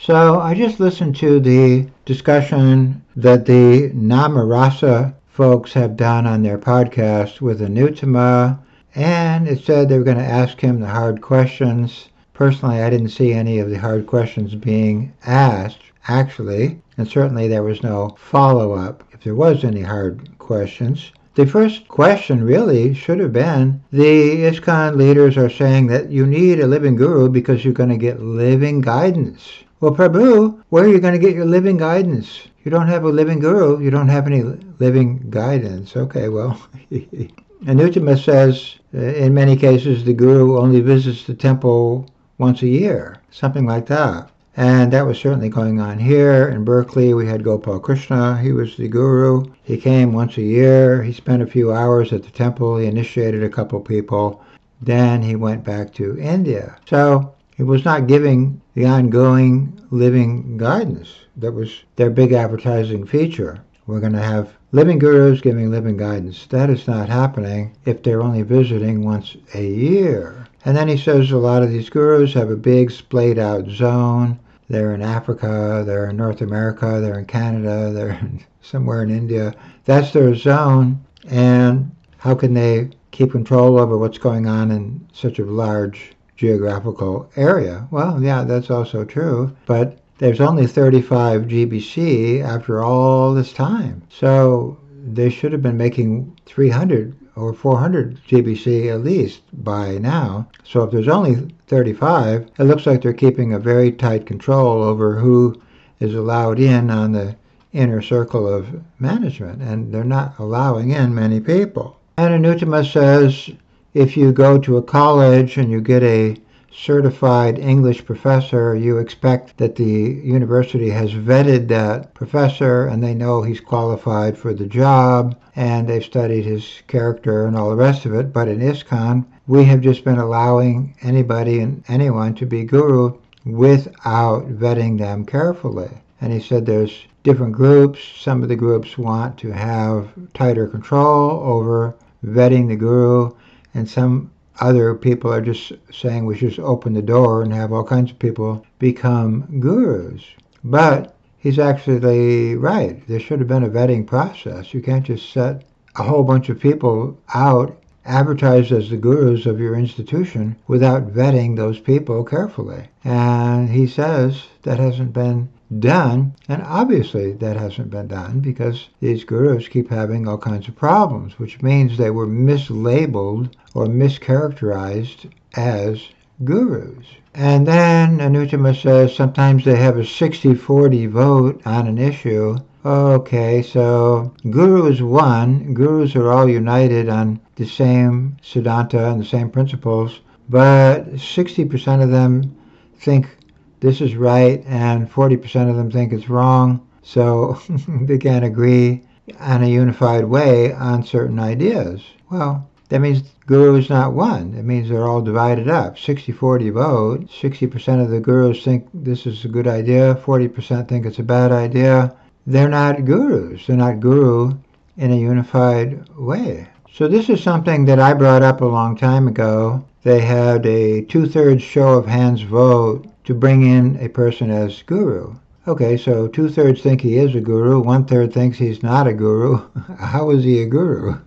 So I just listened to the discussion that the Namarasa folks have done on their podcast with Anuttama, and it said they were going to ask him the hard questions. Personally, I didn't see any of the hard questions being asked, actually, and certainly there was no follow-up if there was any hard questions. The first question really should have been, the ISKCON leaders are saying that you need a living guru because you're going to get living guidance. Well, Prabhu, where are you going to get your living guidance? You don't have a living guru. You don't have any living guidance. Okay, well, Anuttama says in many cases the guru only visits the temple once a year, something like that. And that was certainly going on here. In Berkeley, we had Gopal Krishna. He was the guru. He came once a year. He spent a few hours at the temple. He initiated a couple people. Then he went back to India. So he was not giving the ongoing living guidance. That was their big advertising feature. We're going to have living gurus giving living guidance. That is not happening if they're only visiting once a year. And then he says a lot of these gurus have a big splayed out zone. They're in Africa, they're in North America, they're in Canada, they're somewhere in India. That's their zone. And how can they keep control over what's going on in such a large geographical area? Well, yeah, that's also true. But there's only 35 GBC after all this time. So they should have been making 300 or 400 GBC at least by now. So if there's only 35, it looks like they're keeping a very tight control over who is allowed in on the inner circle of management, and they're not allowing in many people. And Anuttama says if you go to a college and you get a certified English professor, you expect that the university has vetted that professor and they know he's qualified for the job and they've studied his character and all the rest of it. But in ISKCON, we have just been allowing anybody and anyone to be guru without vetting them carefully. And he said there's different groups. Some of the groups want to have tighter control over vetting the guru, and some other people are just saying we should just open the door and have all kinds of people become gurus. But he's actually right. There should have been a vetting process. You can't just set a whole bunch of people out advertised as the gurus of your institution without vetting those people carefully. And he says that hasn't been done, and obviously that hasn't been done because these gurus keep having all kinds of problems, which means they were mislabeled or mischaracterized as gurus. And then Anuttama says sometimes they have a 60-40 vote on an issue. Okay, so guru is one. Gurus are all united on the same siddhanta and the same principles, but 60% of them think this is right and 40% of them think it's wrong, so they can't agree on a unified way on certain ideas. Well, that means guru is not one. It means they're all divided up. 60-40 vote. 60% of the gurus think this is a good idea. 40% think it's a bad idea. They're not gurus. They're not guru in a unified way. So this is something that I brought up a long time ago. They had a 2/3 show of hands vote to bring in a person as guru. Okay, so 2/3 think he is a guru, 1/3 thinks he's not a guru. How is he a guru?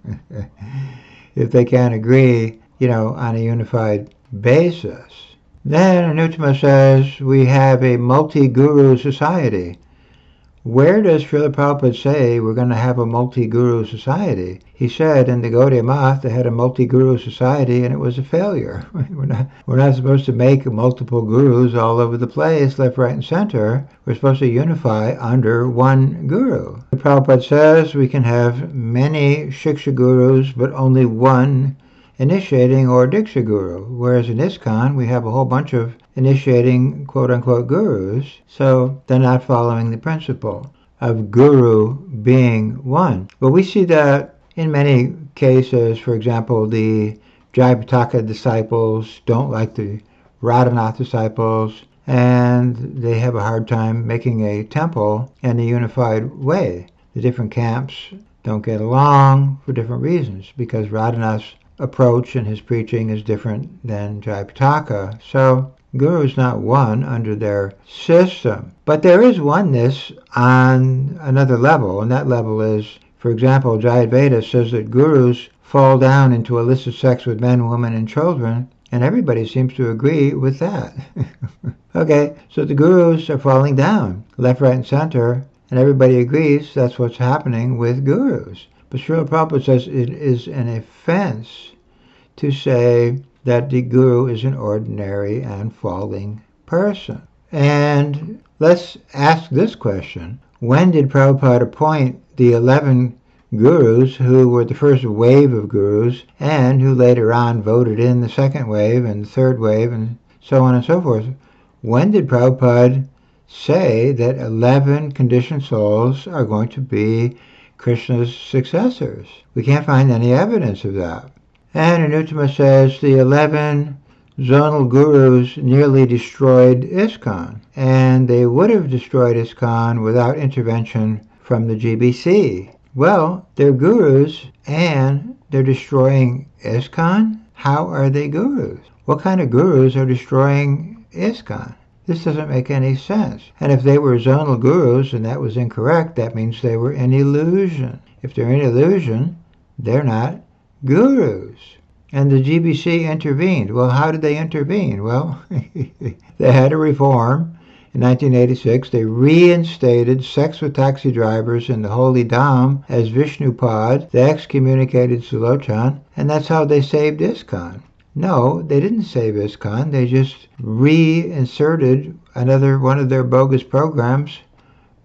If they can't agree, on a unified basis. Then Anuttama says we have a multi-guru society. Where does Srila Prabhupada say we're going to have a multi-guru society? He said in the Gaudiya Math they had a multi-guru society and it was a failure. We're not supposed to make multiple gurus all over the place, left, right, and center. We're supposed to unify under one guru. Prabhupada says we can have many Shiksha gurus, but only one initiating or Diksha guru. Whereas in ISKCON we have a whole bunch of initiating quote-unquote gurus, so they're not following the principle of guru being one. But we see that in many cases. For example, the Jayapataka disciples don't like the Radhanath disciples, and they have a hard time making a temple in a unified way. The different camps don't get along for different reasons, because Radhanath's approach and his preaching is different than Jayapataka. So Guru's not one under their system. But there is oneness on another level, and that level is, for example, Jayadvaita says that gurus fall down into illicit sex with men, women, and children, and everybody seems to agree with that. Okay, so the gurus are falling down, left, right, and center, and everybody agrees that's what's happening with gurus. But Srila Prabhupada says it is an offense to say that the guru is an ordinary and falling person. And let's ask this question. When did Prabhupada appoint the 11 gurus who were the first wave of gurus and who later on voted in the second wave and the third wave and so on and so forth? When did Prabhupada say that 11 conditioned souls are going to be Krishna's successors? We can't find any evidence of that. And Anuttama says the 11 zonal gurus nearly destroyed ISKCON, and they would have destroyed ISKCON without intervention from the GBC. Well, they're gurus and they're destroying ISKCON? How are they gurus? What kind of gurus are destroying ISKCON? This doesn't make any sense. And if they were zonal gurus and that was incorrect, that means they were in illusion. If they're in illusion, they're not gurus. And the GBC intervened. Well, how did they intervene? Well, they had a reform. In 1986, they reinstated sex with taxi drivers in the Holy Dham as Vishnupad. They excommunicated Sulochan, and that's how they saved ISKCON. No, they didn't save ISKCON. They just reinserted another one of their bogus programs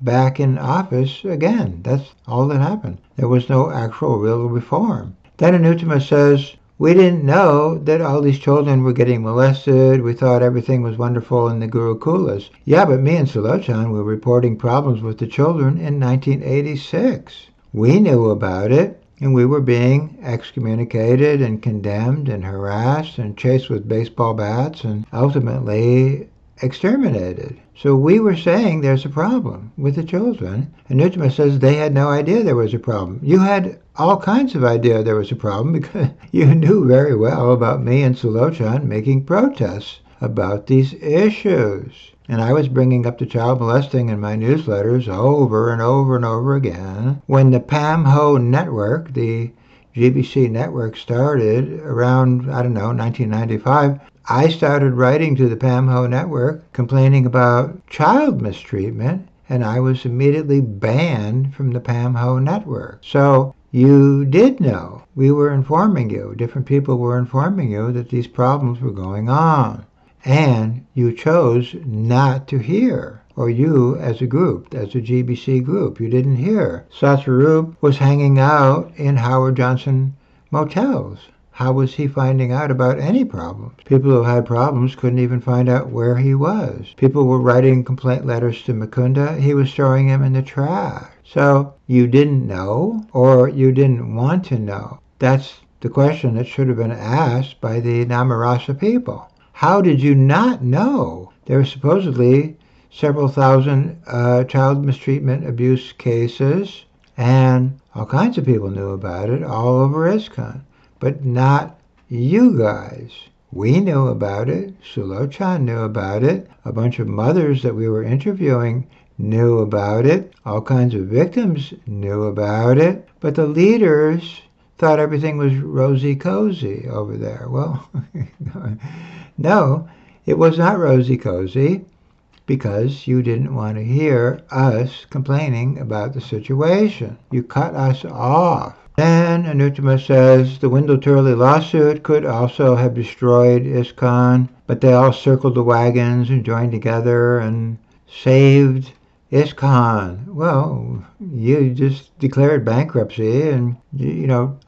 back in office again. That's all that happened. There was no actual real reform. Then Anuttama says, we didn't know that all these children were getting molested. We thought everything was wonderful in the Gurukulas. Yeah, but me and Sulochan were reporting problems with the children in 1986. We knew about it, and we were being excommunicated and condemned and harassed and chased with baseball bats and ultimately exterminated. So we were saying there's a problem with the children. And Anuttama says they had no idea there was a problem. You had all kinds of idea there was a problem because you knew very well about me and Sulochan making protests about these issues. And I was bringing up the child molesting in my newsletters over and over and over again. When the PAMHO network, the GBC network, started around, 1995, I started writing to the PAMHO network complaining about child mistreatment, and I was immediately banned from the PAMHO network. So you did know. We were informing you. Different people were informing you that these problems were going on. And you chose not to hear. Or you, as a group, as a GBC group, you didn't hear. Satsarup was hanging out in Howard Johnson motels. How was he finding out about any problems? People who had problems couldn't even find out where he was. People were writing complaint letters to Mukunda. He was throwing them in the trash. So you didn't know, or you didn't want to know. That's the question that should have been asked by the Namarasa people. How did you not know? There were supposedly several thousand child mistreatment abuse cases, and all kinds of people knew about it all over ISKCON. But not you guys. We knew about it. Sulochan knew about it. A bunch of mothers that we were interviewing knew about it. All kinds of victims knew about it. But the leaders thought everything was rosy-cozy over there. Well, no, it was not rosy-cozy because you didn't want to hear us complaining about the situation. You cut us off. Then Anuttama says the Wendell Turley lawsuit could also have destroyed ISKCON, but they all circled the wagons and joined together and saved ISKCON. Well, you just declared bankruptcy, and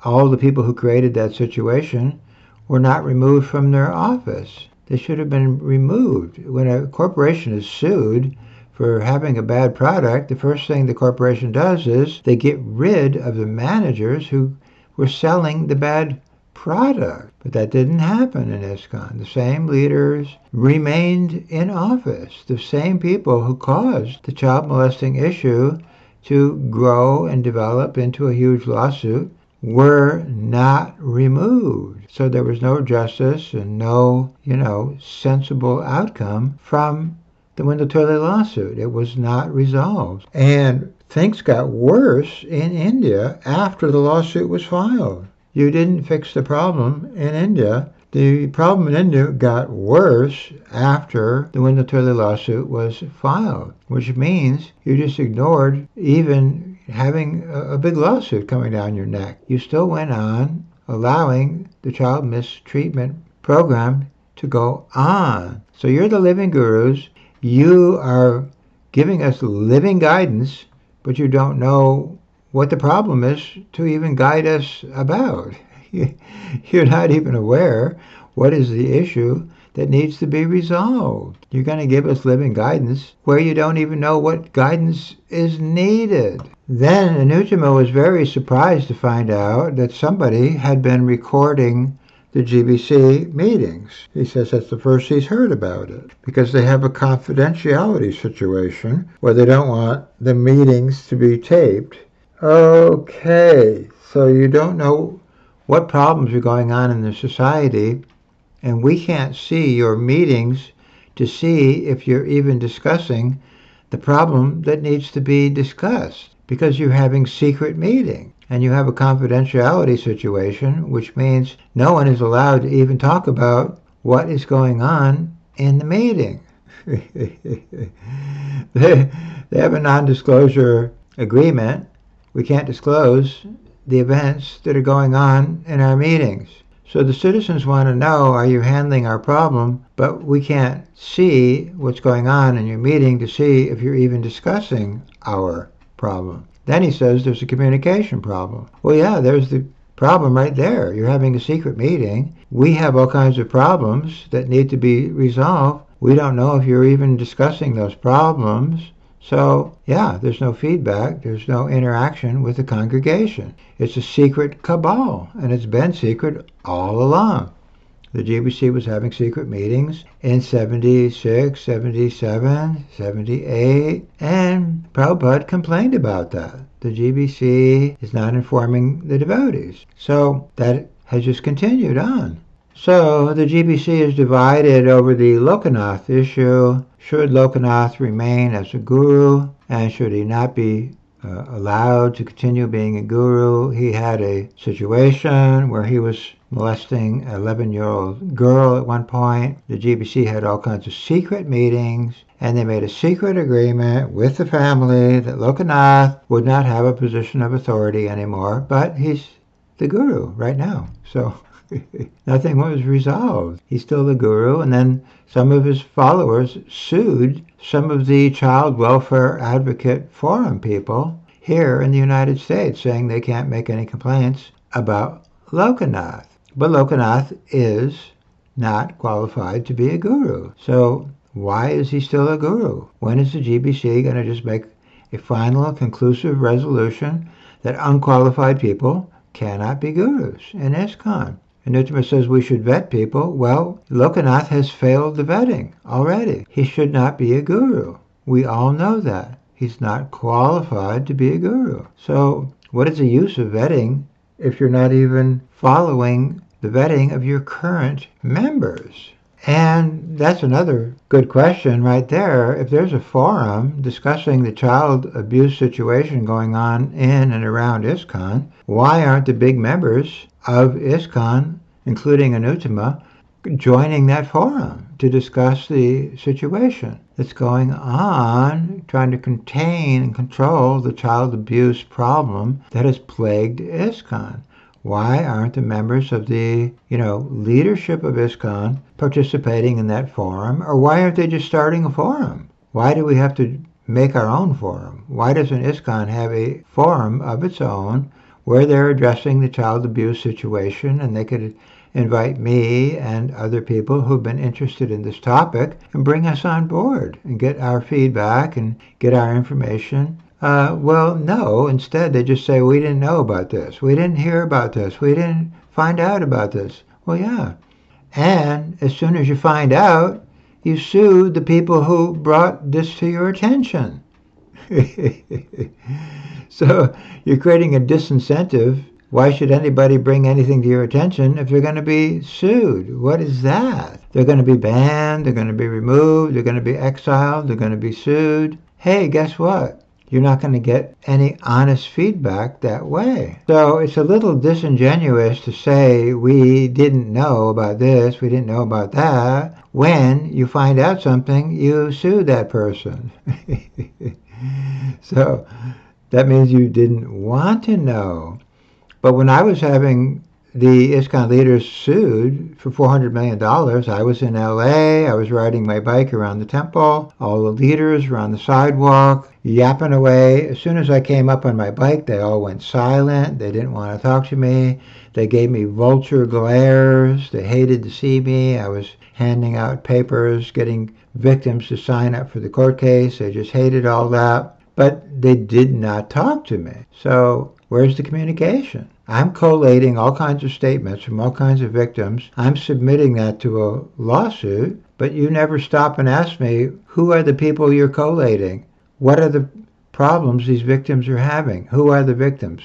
all the people who created that situation were not removed from their office. They should have been removed. When a corporation is sued for having a bad product, the first thing the corporation does is they get rid of the managers who were selling the bad product. But that didn't happen in ISKCON. The same leaders remained in office. The same people who caused the child molesting issue to grow and develop into a huge lawsuit were not removed. So there was no justice and no, sensible outcome from the window toilet lawsuit. It was not resolved. And things got worse in India after the lawsuit was filed. You didn't fix the problem in India. The problem in India got worse after the window toilet lawsuit was filed, which means you just ignored even having a big lawsuit coming down your neck. You still went on allowing the child mistreatment program to go on. So you're the living gurus. You are giving us living guidance, but you don't know what the problem is to even guide us about. You're not even aware what is the issue that needs to be resolved. You're going to give us living guidance where you don't even know what guidance is needed. Then Anuttama was very surprised to find out that somebody had been recording the GBC meetings. He says that's the first he's heard about it because they have a confidentiality situation where they don't want the meetings to be taped. Okay, so you don't know what problems are going on in the society, and we can't see your meetings to see if you're even discussing the problem that needs to be discussed because you're having secret meetings. And you have a confidentiality situation, which means no one is allowed to even talk about what is going on in the meeting. They have a non-disclosure agreement. We can't disclose the events that are going on in our meetings. So the citizens want to know, are you handling our problem? But we can't see what's going on in your meeting to see if you're even discussing our problem. Then he says there's a communication problem. Well, yeah, there's the problem right there. You're having a secret meeting. We have all kinds of problems that need to be resolved. We don't know if you're even discussing those problems. So, yeah, there's no feedback. There's no interaction with the congregation. It's a secret cabal, and it's been secret all along. The GBC was having secret meetings in 76, 77, 78, and Prabhupada complained about that. The GBC is not informing the devotees. So that has just continued on. So the GBC is divided over the Lokanath issue. Should Lokanath remain as a guru, and should he not be allowed to continue being a guru? He had a situation where he was molesting an 11-year-old girl at one point. The GBC had all kinds of secret meetings, and they made a secret agreement with the family that Lokanath would not have a position of authority anymore, but he's the guru right now. So nothing was resolved. He's still the guru, and then some of his followers sued some of the child welfare advocate forum people here in the United States, saying they can't make any complaints about Lokanath. But Lokanath is not qualified to be a guru. So why is he still a guru? When is the GBC going to just make a final conclusive resolution that unqualified people cannot be gurus in ISKCON? Anuttama says we should vet people. Well, Lokanath has failed the vetting already. He should not be a guru. We all know that. He's not qualified to be a guru. So what is the use of vetting if you're not even following the vetting of your current members? And that's another good question right there. If there's a forum discussing the child abuse situation going on in and around ISKCON, why aren't the big members of ISKCON, including Anuttama, joining that forum to discuss the situation that's going on, trying to contain and control the child abuse problem that has plagued ISKCON? Why aren't the members of the, leadership of ISKCON participating in that forum? Or why aren't they just starting a forum? Why do we have to make our own forum? Why doesn't ISKCON have a forum of its own where they're addressing the child abuse situation, and they could invite me and other people who've been interested in this topic and bring us on board and get our feedback and get our information? Well, no. Instead, they just say, we didn't know about this. We didn't hear about this. We didn't find out about this. Well, yeah. And as soon as you find out, you sue the people who brought this to your attention. So you're creating a disincentive Why should anybody bring anything to your attention if they're going to be sued? What is that? They're going to be banned, they're going to be removed, they're going to be exiled, they're going to be sued. Hey, guess what? You're not going to get any honest feedback that way. So it's a little disingenuous to say we didn't know about this, we didn't know about that. When you find out something, you sue that person. So that means you didn't want to know. But when I was having the ISKCON leaders sued for $400 million, I was in LA, I was riding my bike around the temple, all the leaders were on the sidewalk, yapping away. As soon as I came up on my bike, they all went silent, they didn't want to talk to me, they gave me vulture glares, they hated to see me. I was handing out papers, getting victims to sign up for the court case, they just hated all that. But they did not talk to me. So where's the communication? I'm collating all kinds of statements from all kinds of victims. I'm submitting that to a lawsuit, but you never stop and ask me, who are the people you're collating? What are the problems these victims are having? Who are the victims?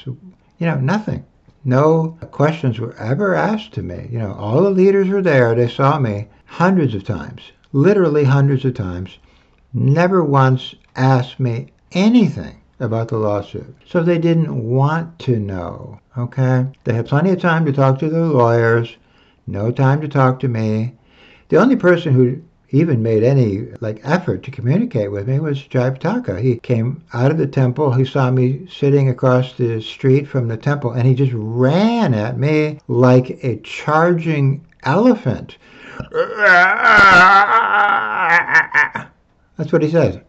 Nothing. No questions were ever asked to me. All the leaders were there. They saw me hundreds of times, literally hundreds of times. Never once asked me anything about the lawsuit. So they didn't want to know, okay? They had plenty of time to talk to their lawyers, no time to talk to me. The only person who even made any effort to communicate with me was Jayapataka. He came out of the temple, he saw me sitting across the street from the temple, and he just ran at me like a charging elephant. That's what he said.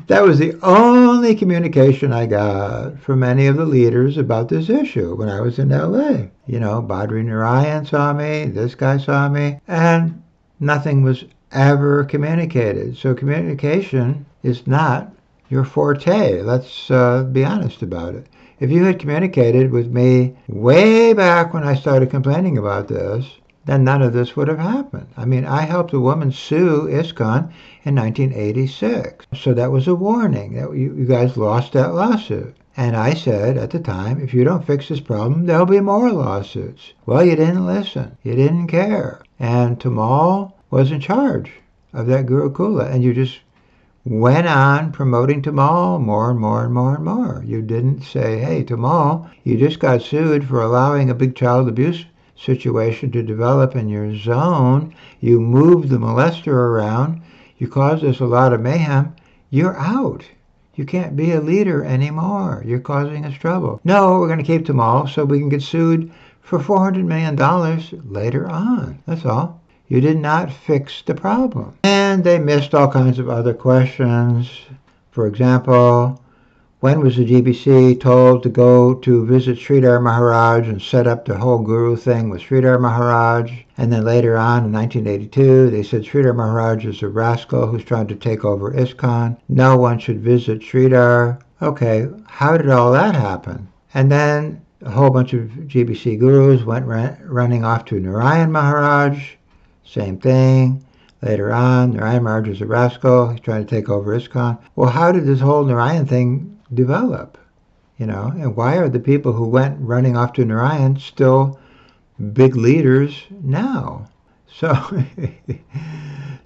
That was the only communication I got from any of the leaders about this issue when I was in LA. Badri Narayan saw me, this guy saw me, and nothing was ever communicated. So communication is not your forte. Let's be honest about it. If you had communicated with me way back when I started complaining about this, then none of this would have happened. I helped a woman sue ISKCON in 1986. So that was a warning that you guys lost that lawsuit. And I said at the time, if you don't fix this problem, there'll be more lawsuits. Well, you didn't listen. You didn't care. And Tamal was in charge of that Gurukula. And you just went on promoting Tamal more and more and more and more. You didn't say, hey, Tamal, you just got sued for allowing a big child abuse situation to develop in your zone. You moved the molester around. You caused us a lot of mayhem. You're out. You can't be a leader anymore. You're causing us trouble. No, we're going to keep them all so we can get sued for $400 million later on. That's all. You did not fix the problem. And they missed all kinds of other questions. For example, when was the GBC told to go to visit Sridhar Maharaj and set up the whole guru thing with Sridhar Maharaj? And then later on in 1982, they said Sridhar Maharaj is a rascal who's trying to take over ISKCON. No one should visit Sridhar. Okay, how did all that happen? And then a whole bunch of GBC gurus went running off to Narayan Maharaj. Same thing. Later on, Narayan Maharaj is a rascal. He's trying to take over ISKCON. Well, how did this whole Narayan thing develop? And why are the people who went running off to Narayan still big leaders now? So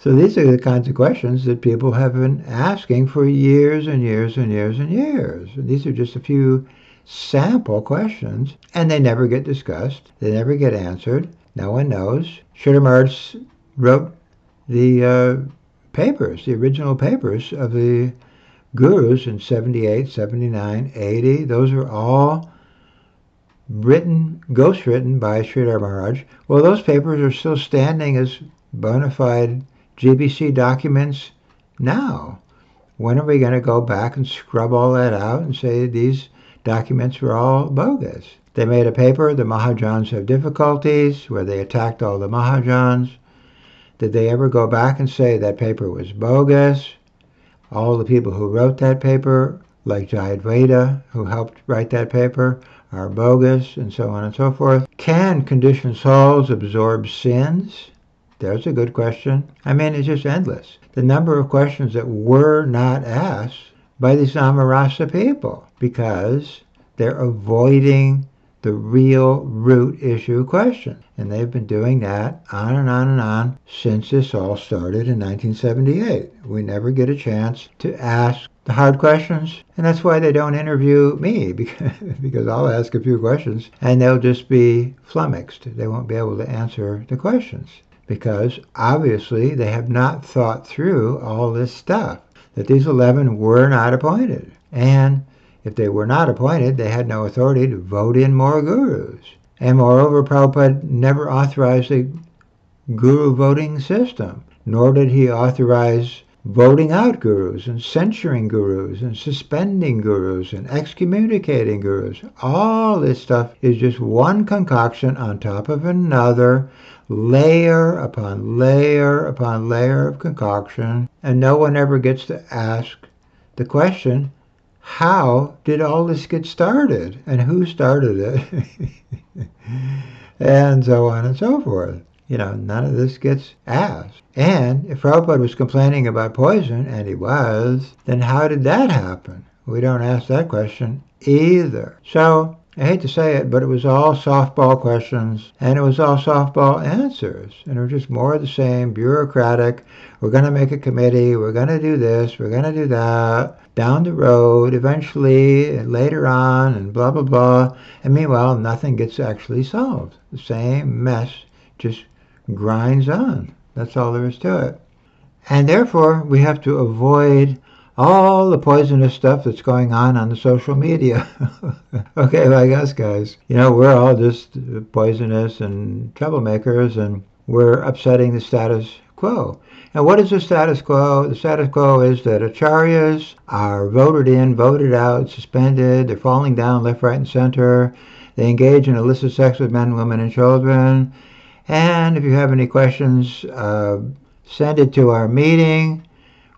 these are the kinds of questions that people have been asking for years and years and years and years. And these are just a few sample questions, and they never get discussed. They never get answered. No one knows. Sridhar Maharaj wrote the papers, the original papers of the gurus in 78, 79, 80. Those are all ghostwritten by Sridhar Maharaj. Well, those papers are still standing as bona fide GBC documents now. When are we going to go back and scrub all that out and say these documents were all bogus? They made a paper, the Mahajans have difficulties, where they attacked all the Mahajans. Did they ever go back and say that paper was bogus? All the people who wrote that paper, like Jayadvaita, who helped write that paper, are bogus, and so on and so forth. Can conditioned souls absorb sins? There's a good question. It's just endless. The number of questions that were not asked by these Namarasa people, because They're avoiding the real root issue question. And they've been doing that on and on and on since this all started in 1978. We never get a chance to ask the hard questions, and that's why they don't interview me, because I'll ask a few questions and they'll just be flummoxed. They won't be able to answer the questions because obviously they have not thought through all this stuff, that these 11 were not appointed. And if they were not appointed, they had no authority to vote in more gurus. And moreover, Prabhupada never authorized a guru voting system, nor did he authorize voting out gurus and censuring gurus and suspending gurus and excommunicating gurus. All this stuff is just one concoction on top of another, layer upon layer upon layer of concoction, and no one ever gets to ask the question, how did all this get started and who started it? And so on and so forth. None of this gets asked. And if Prabhupada was complaining about poison, and he was, then how did that happen? We don't ask that question either. So, I hate to say it, but it was all softball questions, and it was all softball answers. And it was just more of the same, bureaucratic. We're going to make a committee, we're going to do this, we're going to do that, down the road, eventually, and later on, and blah, blah, blah. And meanwhile, nothing gets actually solved. The same mess just grinds on. That's all there is to it. And therefore, we have to avoid all the poisonous stuff that's going on the social media. Okay, like us guys. We're all just poisonous and troublemakers, and we're upsetting the status quo. And what is the status quo? The status quo is that acharyas are voted in, voted out, suspended, they're falling down left, right, and center. They engage in illicit sex with men, women, and children. And if you have any questions, send it to our meeting,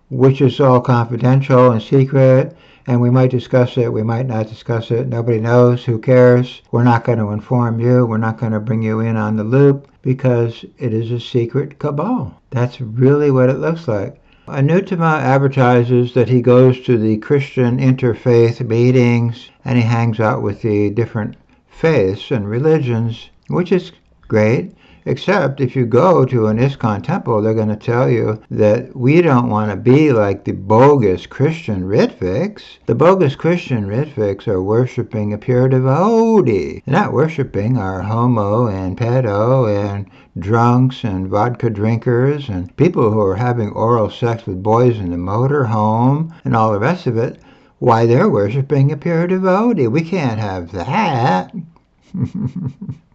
which is all confidential and secret, and we might discuss it, we might not discuss it. Nobody knows. Who cares? We're not going to inform you. We're not going to bring you in on the loop because it is a secret cabal. That's really what it looks like. Anuttama advertises that he goes to the Christian Interfaith meetings and he hangs out with the different faiths and religions, which is great. Except if you go to an ISKCON temple, they're going to tell you that we don't want to be like the bogus Christian Ritviks. The bogus Christian Ritviks are worshiping a pure devotee. They're not worshiping our homo and pedo and drunks and vodka drinkers and people who are having oral sex with boys in the motor home and all the rest of it. Why, they're worshiping a pure devotee. We can't have that.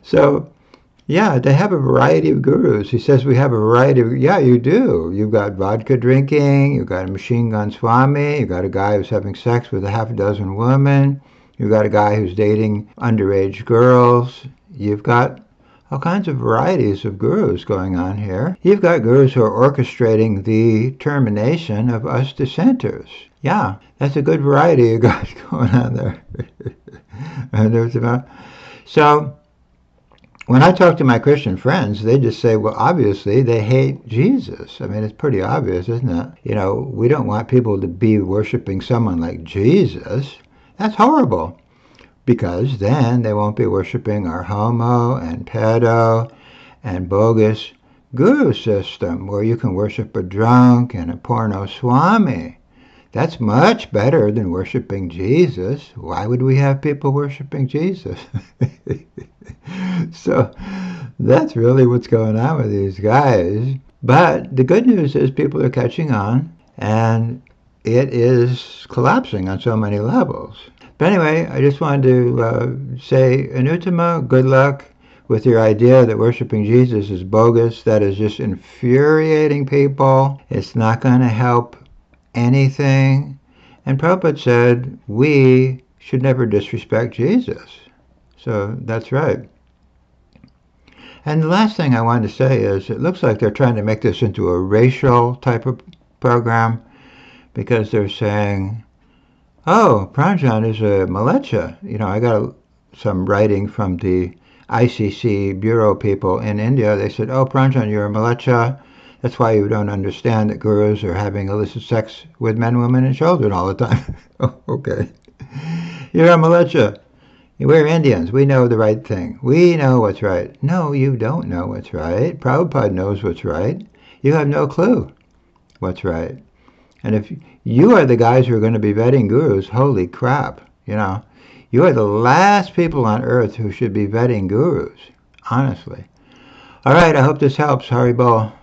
So, yeah, they have a variety of gurus. He says we have a variety of... Yeah, you do. You've got vodka drinking. You've got a machine gun swami. You've got a guy who's having sex with a half a dozen women. You've got a guy who's dating underage girls. You've got all kinds of varieties of gurus going on here. You've got gurus who are orchestrating the termination of us dissenters. Yeah, that's a good variety you got going on there. So, when I talk to my Christian friends, they just say, well, obviously, they hate Jesus. I mean, it's pretty obvious, isn't it? We don't want people to be worshiping someone like Jesus. That's horrible. Because then they won't be worshiping our homo and pedo and bogus guru system where you can worship a drunk and a porno swami. That's much better than worshiping Jesus. Why would we have people worshiping Jesus? So that's really what's going on with these guys. But the good news is people are catching on, and it is collapsing on so many levels. But anyway, I just wanted to say, Anuttama, good luck with your idea that worshiping Jesus is bogus. That is just infuriating people. It's not going to help anything. And Prabhupada said we should never disrespect Jesus. So that's right. And the last thing I wanted to say is it looks like they're trying to make this into a racial type of program because they're saying, oh, Pranjan is a malecha. I got some writing from the ICC bureau people in India. They said, oh, Pranjan, you're a malecha. That's why you don't understand that gurus are having illicit sex with men, women, and children all the time. Oh, okay. You're a malecha. We're Indians. We know the right thing. We know what's right. No, you don't know what's right. Prabhupada knows what's right. You have no clue what's right. And if you are the guys who are going to be vetting gurus, holy crap, you are the last people on earth who should be vetting gurus, honestly. All right, I hope this helps. Haribol.